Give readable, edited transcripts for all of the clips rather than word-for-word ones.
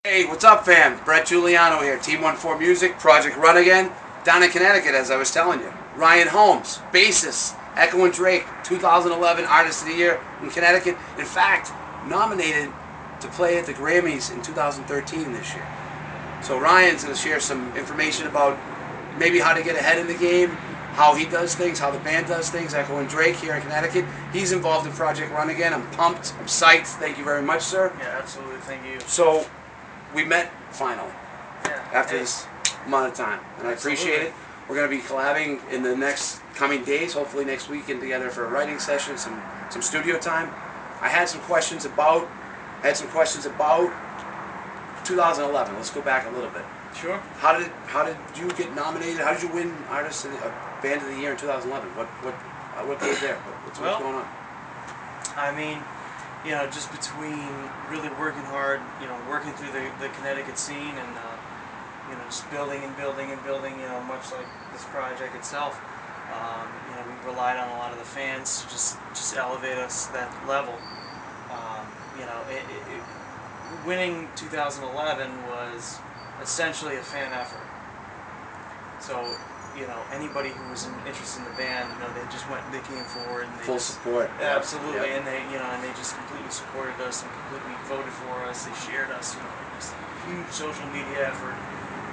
Hey, what's up, fam? Brett Giuliano here, TeamOneFour Music, Project Run Again, down in Connecticut, as I was telling you. Ryan Holmes, Bassist, Echo and Drake, 2011 Artist of the Year in Connecticut. In fact, nominated to play at the Grammys in 2013 this year. So Ryan's going to share some information about maybe how to get ahead in the game, how he does things, how the band does things, Echo and Drake here in Connecticut. He's involved in Project Run Again. I'm pumped. I'm psyched. Thank you very much, sir. Yeah, absolutely. Thank you. So, we met finally after Hey. this amount of time, and I appreciate it. We're going to be collabing in the next coming days, hopefully next week, and together for a writing session, some studio time. I had some questions about 2011. Let's go back a little bit. Sure. How did you get nominated? How did you win Band of the Year in 2011? What gave there? What's going on? I mean, just between really working hard, working through the Connecticut scene and just building and building and building, much like this project itself. We relied on a lot of the fans to just elevate us to that level. Winning 2011 was essentially a fan effort. So, anybody who was interested in the band, they came forward and they Full support. Absolutely, Yep. and they just completely supported us and completely voted for us. They shared us, just a huge social media effort,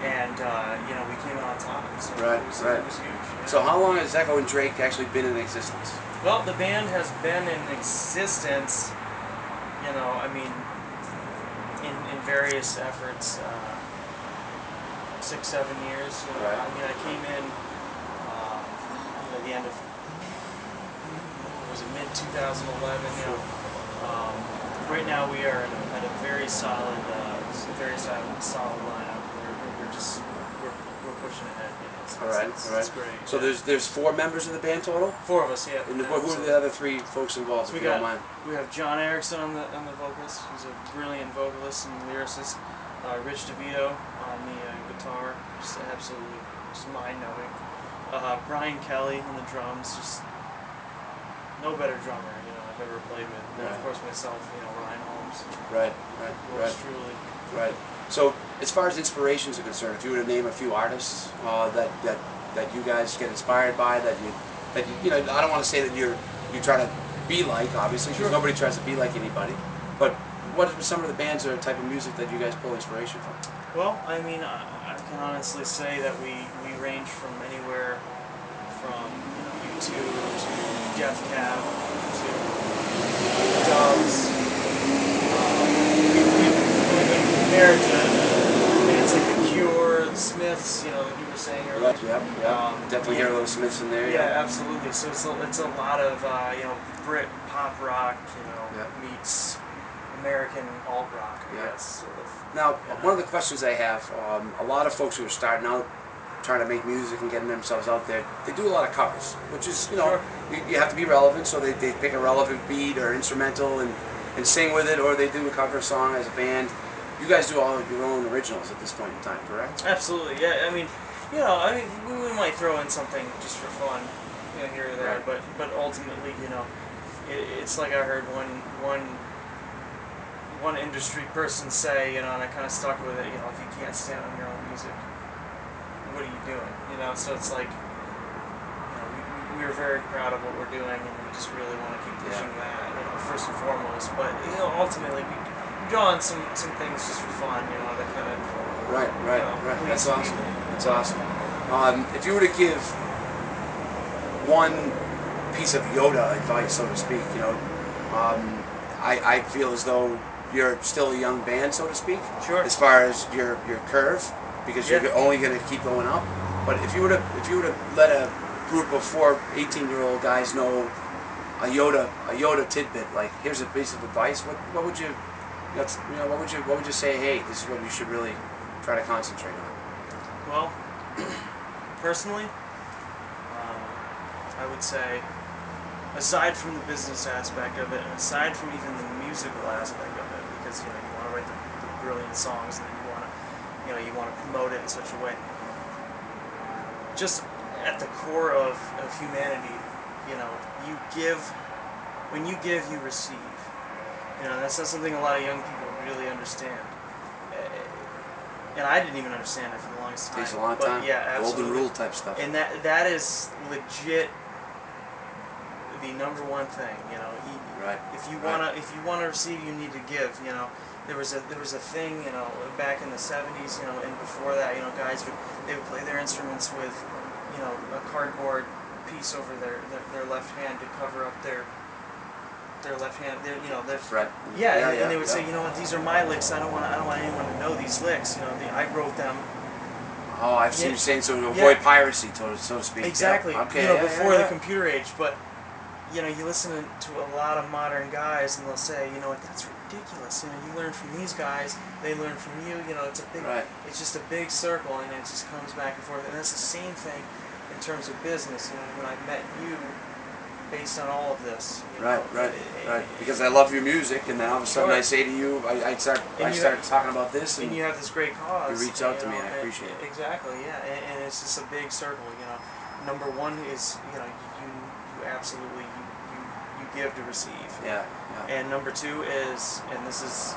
and we came out on top. So Right. it was huge. Yeah. So how long has Echo and Drake actually been in existence? Well, the band has been in existence, in various efforts. 6-7 years. Right. I came in the end of mid 2011. Right now we are at a very solid lineup. We're pushing ahead. So All right. It's great. So there's 4 members of the band total. 4 of us, yeah. And who are the other 3 folks involved? If you don't mind. We have John Erickson on the vocals. He's a brilliant vocalist and lyricist. Rich DeVito on the guitar, just absolutely mind-numbing. Brian Kelly on the drums, just no better drummer I've ever played with. And then of course myself, Ryan Holmes. Right. Truly. Right. So as far as inspirations are concerned, if you were to name a few artists that you guys get inspired by, that you I don't want to say that you try to be like, obviously, because nobody tries to be like anybody, but what are some of the bands or type of music that you guys pull inspiration from? Well, I can honestly say that we range from anywhere from U2 to Death Cab to Doves. We've been compared to bands like The Cure, The Smiths, like you were saying earlier. Right. Yep. Definitely hear a little Smiths in there. Yeah, absolutely. So it's a lot of Brit pop rock, meets American alt rock, I guess, sort of. Now, one of the questions I have, a lot of folks who are starting out, trying to make music and getting themselves out there, they do a lot of covers, which is, you have to be relevant, so they pick a relevant beat or instrumental and sing with it, or they do a cover song as a band. You guys do all of your own originals at this point in time, correct? Absolutely, yeah. We might throw in something just for fun, here or there, Right. but ultimately, it's like I heard one industry person say, and I kind of stuck with it, if you can't stand on your own music, what are you doing? So it's like, we're very proud of what we're doing, and we just really want to keep pushing that, first and foremost. But, ultimately, we draw on some things just for fun, that kind of... Right. That's awesome. That's awesome. If you were to give one piece of Yoda advice, so to speak, I feel as though you're still a young band, so to speak. Sure. As far as your curve, because you're only going to keep going up. But if you were to let a group of 4 18-year-old guys know a Yoda tidbit, like here's a piece of advice, what would you say? Hey, this is what you should really try to concentrate on. Well, personally, I would say, aside from the business aspect of it, and aside from even the musical aspect of it, because you want to write the brilliant songs, and then you want to promote it in such a way. Just at the core of humanity, when you give, you receive. That's not something a lot of young people really understand. and I didn't even understand it for the longest time. Takes a long but time. Yeah, absolutely. Golden rule type stuff. And that is legit the number one thing. Right. If you wanna receive, you need to give. There was a thing, back in the 70s, and before that, guys would play their instruments with, a cardboard piece over their left hand to cover up their left hand. Right. And they would say, what, these are my licks. I don't want anyone to know these licks. I wrote them. Oh, I've seen you saying so to avoid piracy, so to speak. Exactly. Yeah. Okay. Before the computer age, but. You listen to a lot of modern guys, and they'll say, that's ridiculous. You learn from these guys, they learn from you. It's a big, it's just a big circle, and it just comes back and forth. And that's the same thing in terms of business. When I met you, based on all of this. Right. Because I love your music, and then all of a sudden I say to you, I start talking about this, and you have this great cause. You reach out to me, and I appreciate it. Exactly, yeah, and it's just a big circle. Number one is you absolutely you give to receive. Yeah. And number two is, and this is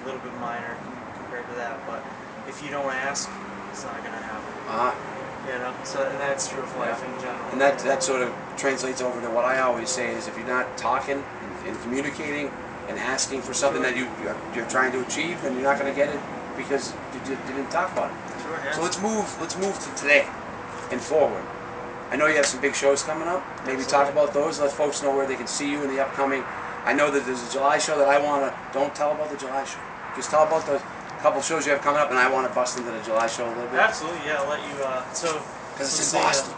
a little bit minor compared to that, but if you don't ask, it's not going to happen. So and that's true of life in general. And that sort of translates over to what I always say is, if you're not talking and communicating and asking for something that you're trying to achieve, then you're not going to get it because you didn't talk about it. Sure, yeah. So let's move to today and forward. I know you have some big shows coming up. Maybe talk about those. Let folks know where they can see you in the upcoming. I know that there's a July show that I want to. Don't tell about the July show. Just tell about the couple shows you have coming up, and I want to bust into the July show a little bit. Absolutely, yeah. I'll let you. Because it's in Boston.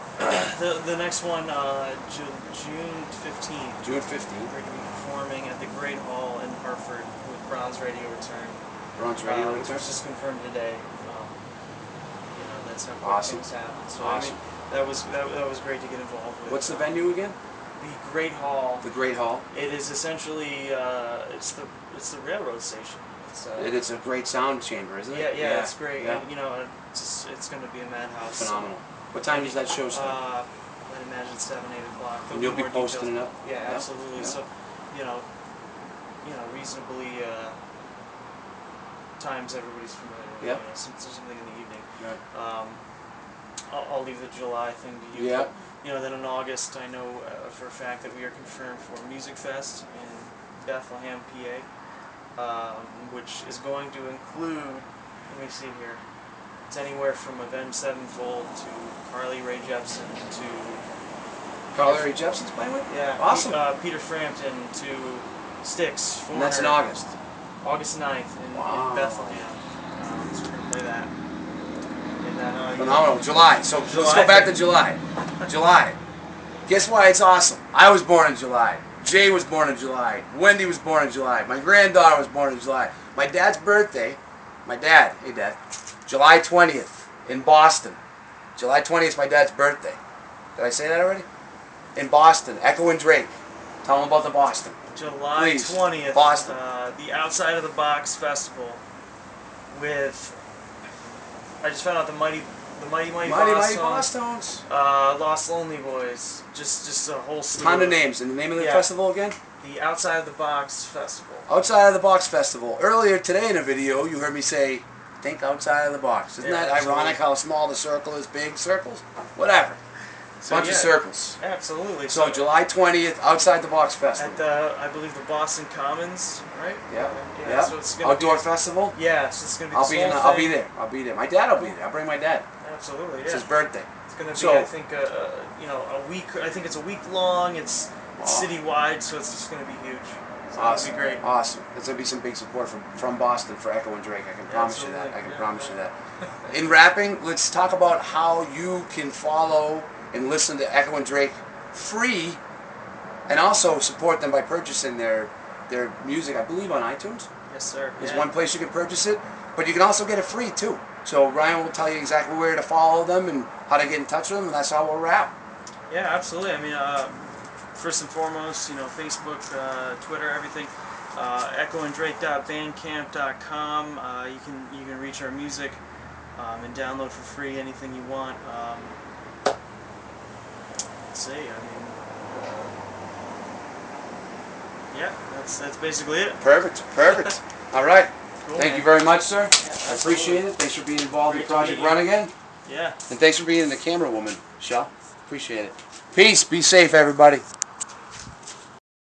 The next one, June 15th. June 15th. We're going to be performing at the Great Hall in Hartford with Bronze Radio Return. Bronze Radio Return. Which was just confirmed today. That's how awesome. Things happen. So awesome. That was great to get involved with. What's the venue again? The Great Hall. The Great Hall. It is essentially it's the railroad station. It's a great sound chamber, isn't it? Yeah, it's great. Yeah. And, it's going to be a madhouse. Phenomenal. What time does that show start? I'd imagine 7, 8 o'clock. And you'll be posting it up. Yeah, absolutely. Yeah. So, reasonably times everybody's familiar with. Yeah. Something in the evening. Right. I'll leave the July thing to you. Yeah. But, then in August, I know for a fact that we are confirmed for Music Fest in Bethlehem, PA, which is going to include, let me see here, it's anywhere from Avenged Sevenfold to Carly Rae Jepsen to... Carly Rae Jepsen's playing with? Yeah. Awesome. Peter Frampton to Styx. And that's in August? August 9th in Bethlehem. So we're going to play that. Phenomenal. July. So let's go back to July. July. Guess why it's awesome? I was born in July. Jay was born in July. Wendy was born in July. My granddaughter was born in July. My dad's birthday, hey Dad, July 20th in Boston. July 20th is my dad's birthday. Did I say that already? In Boston. Echo and Drake. Tell them about the Boston. July 20th. Boston. The Outside of the Box Festival with... I just found out the Mighty Boss Tones. Lost Lonely Boys. Just a whole slew. Ton of names. And the name of the festival again? The Outside of the Box Festival. Outside of the Box Festival. Earlier today in a video, you heard me say, think outside of the box. Isn't that ironic how small the circle is? Big circles? Whatever. Bunch of circles. Absolutely. So July 20th, Outside the Box Festival. At the, I believe, the Boston Commons, right? Yeah. So it's gonna Outdoor festival? Yeah, so it's going to be I'll be there. I'll be there. My dad will be there. I'll bring my dad. Absolutely, It's his birthday. It's going to be, I think, a week. I think it's a week long. It's citywide, so it's just going to be huge. So awesome. It'll be great. Awesome. There's going to be some big support from Boston for Echo and Drake. I can promise you that. I can promise you that. In wrapping, let's talk about how you can follow and listen to Echo and Drake free, and also support them by purchasing their music, I believe, on iTunes. Yes, sir. There's one place you can purchase it, but you can also get it free too. So Ryan will tell you exactly where to follow them and how to get in touch with them, and that's how we'll wrap. Yeah, absolutely. I mean, first and foremost, Facebook, Twitter, everything. echoanddrake.bandcamp.com. You can reach our music and download for free anything you want. Let's see. I mean, yeah, that's basically it. Perfect. All right. Cool, Thank man. you very much, sir. Yeah, I absolutely. appreciate it. Thanks for being involved in Great to Project meet you. Run Again. Yeah. And thanks for being the camera woman, Shell. Appreciate it. Peace. Be safe, everybody.